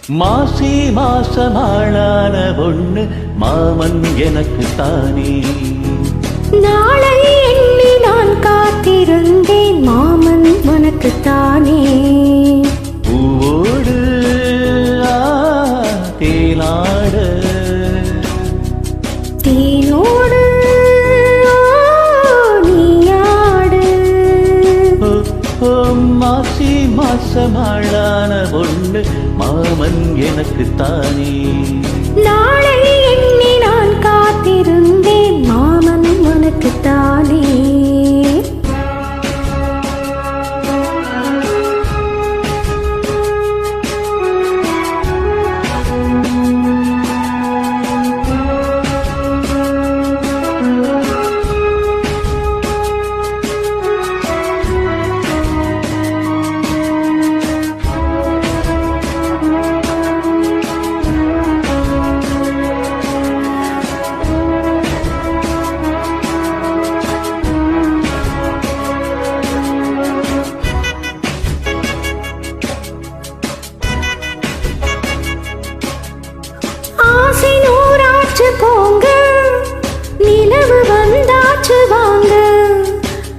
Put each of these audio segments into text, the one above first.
மாசி மாசமாளான பொண்ணு மாமன் எனக்கு தானே. நாளை எண்ணி நான் காத்திருந்தேன் மாமன் உனக்கு தானே. பூவோடு தேனாட தேனோடு நீயாடு. மாசி மாசமாளான பொண்ணு மாமன் எனக்கு தானே. நாளை எண்ணி நான் காத்திருந்தேன் மாமன் உனக்கு தானே. போங்க நிலவு வந்தாச்சு வாங்க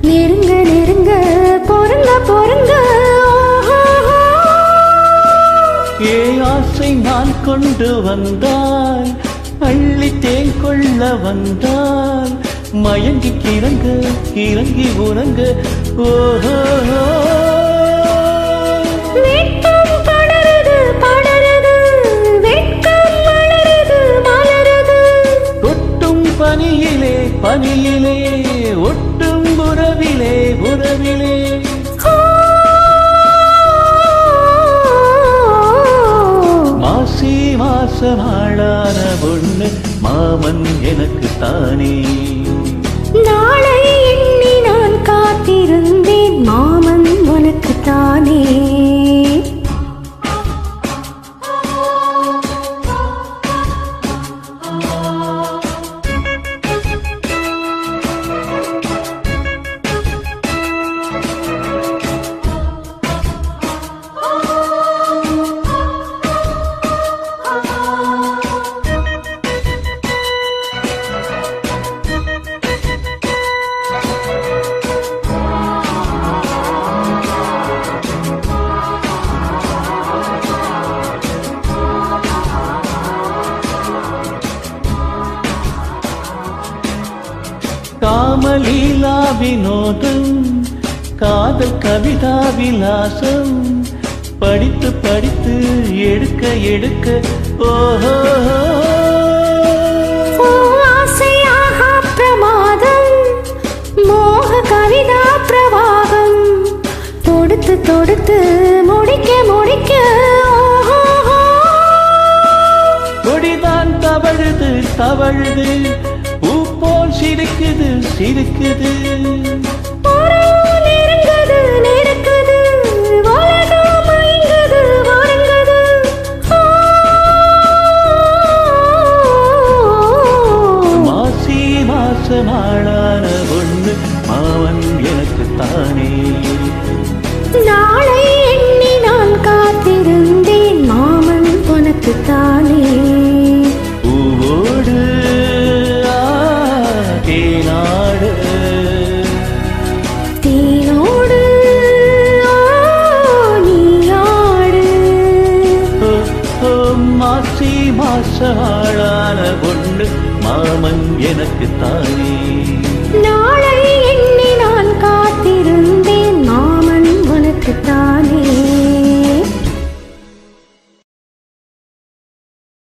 நெருங்க நெருங்க பொறுங்க பொறுங்க. ஏ ஆசை நான் கொண்டு வந்தால் அள்ளி தேன் கொள்ள வந்தால் மயங்கி கிறங்க கிறங்கி உறங்க. ஓஹோ பனியிலே பனியிலே ஒட்டும் உறவிலே உறவிலே. மாசி மாசமாளான பொண்ணு மாமன் எனக்கு தானே. நாளை எண்ணி நான் காத்திருந்தேன் மாமன் உனக்கு தானே. காமலீலா வினோதம் காதல் கவிதா விலாசம் படித்து படித்து எடுக்க எடுக்க. ஓஹோ ஆசையாக பிரமாதம் மோக கவிதா பிரவாகம் தொடுத்து தொடுத்து முடிக்க முடிக்க. கொடிதான் தவழுது தவழுது பூ போல் சிரிக்குது சிரிக்குது. நெருங்குது நெருக்குது உலகம் மயங்குது மயங்குது. மாசி மாசமாளான பொண்ணு மாமன் எனக்கு தானே. நாளை எண்ணி நான் காத்திருந்தேன் மாமன் உனக்கு தானே. பூவோடு தேனாடு தேனோடு நீயாடு. மாசி மாசமாளான பொண்ணு மாமன் எனக்கு தானே. நாளை